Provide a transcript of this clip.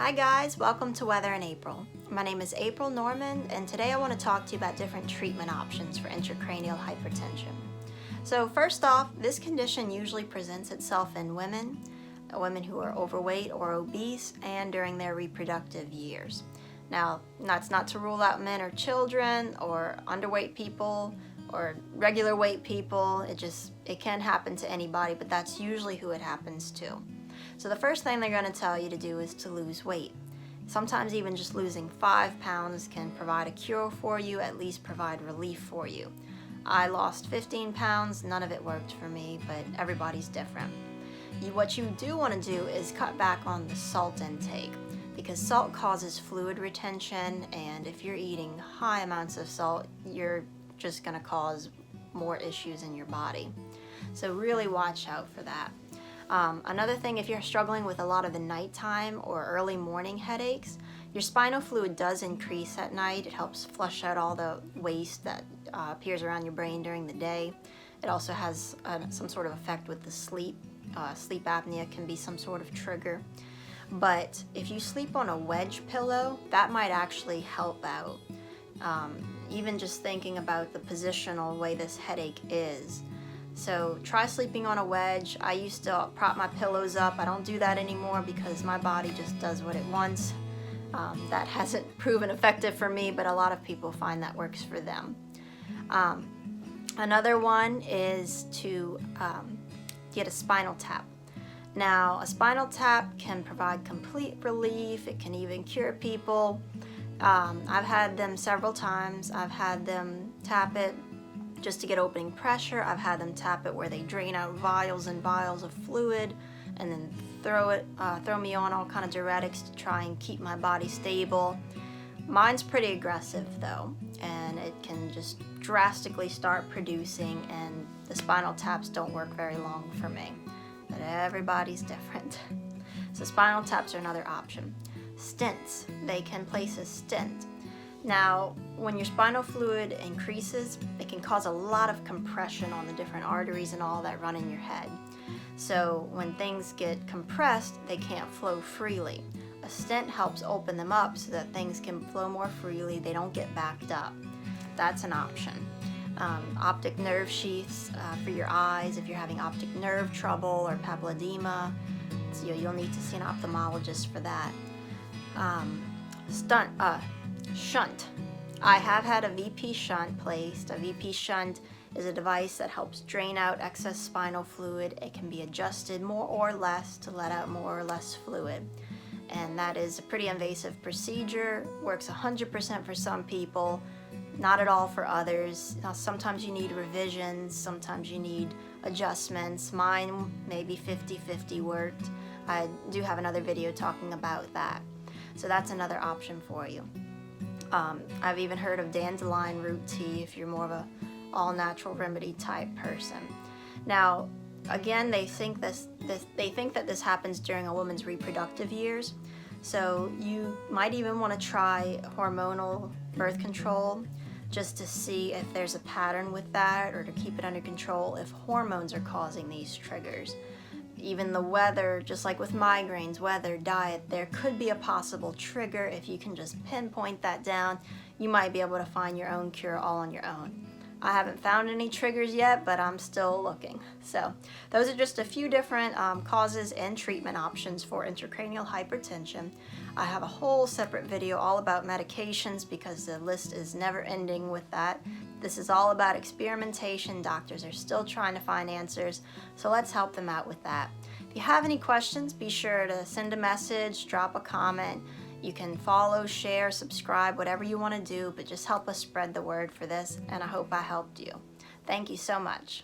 Hi guys, welcome to Weather in April. My name is April Norman, and today I want to talk to you about different treatment options for intracranial hypertension. So first off, this condition usually presents itself in women who are overweight or obese and during their reproductive years. Now, that's not to rule out men or children or underweight people or regular weight people. It can happen to anybody, but that's usually who it happens to. So the first thing they're going to tell you to do is to lose weight. Sometimes even just losing 5 pounds can provide a cure for you, at least provide relief for you. I lost 15 pounds, none of it worked for me, but everybody's different. What you do want to do is cut back on the salt intake, because salt causes fluid retention, and if you're eating high amounts of salt, you're just going to cause more issues in your body. So really watch out for that. Another thing, if you're struggling with a lot of the nighttime or early morning headaches, your spinal fluid does increase at night. It helps flush out all the waste that appears around your brain during the day. It also has some sort of effect with the sleep. Sleep apnea can be some sort of trigger. But if you sleep on a wedge pillow, that might actually help out. Even just thinking about the positional way this headache is. So try sleeping on a wedge. I used to prop my pillows up. I don't do that anymore because my body just does what it wants. That hasn't proven effective for me, but a lot of people find that works for them. Another one is to get a spinal tap. Now, a spinal tap can provide complete relief. It can even cure people. I've had them several times. I've had them tap it just to get opening pressure. I've had them tap it where they drain out vials and vials of fluid and then throw me on all kind of diuretics to try and keep my body stable. Mine's pretty aggressive though, and it can just drastically start producing, and the spinal taps don't work very long for me. But everybody's different. So spinal taps are another option. Stents, they can place a stent. Now, when your spinal fluid increases, it can cause a lot of compression on the different arteries and all that run in your head. So when things get compressed, they can't flow freely. A stent helps open them up so that things can flow more freely. They don't get backed up. That's an option. Optic nerve sheaths for your eyes if you're having optic nerve trouble or papilledema. So you'll need to see an ophthalmologist for that. Shunt. I have had a VP shunt placed. A VP shunt is a device that helps drain out excess spinal fluid. It can be adjusted more or less to let out more or less fluid. And that is a pretty invasive procedure. Works 100% for some people, not at all for others. Now, sometimes you need revisions, sometimes you need adjustments. Mine maybe 50-50 worked. I do have another video talking about that. So that's another option for you. I've even heard of dandelion root tea if you're more of a all-natural remedy type person. Now, again, they think that this happens during a woman's reproductive years. So you might even want to try hormonal birth control just to see if there's a pattern with that, or to keep it under control if hormones are causing these triggers. Even the weather, just like with migraines, weather, diet, there could be a possible trigger. If you can just pinpoint that down, you might be able to find your own cure all on your own. I haven't found any triggers yet, but I'm still looking. So those are just a few different causes and treatment options for intracranial hypertension. I have a whole separate video all about medications because the list is never ending with that. This is all about experimentation. Doctors are still trying to find answers, so let's help them out with that. If you have any questions, be sure to send a message, drop a comment. You can follow, share, subscribe, whatever you want to do, but just help us spread the word for this, and I hope I helped you. Thank you so much.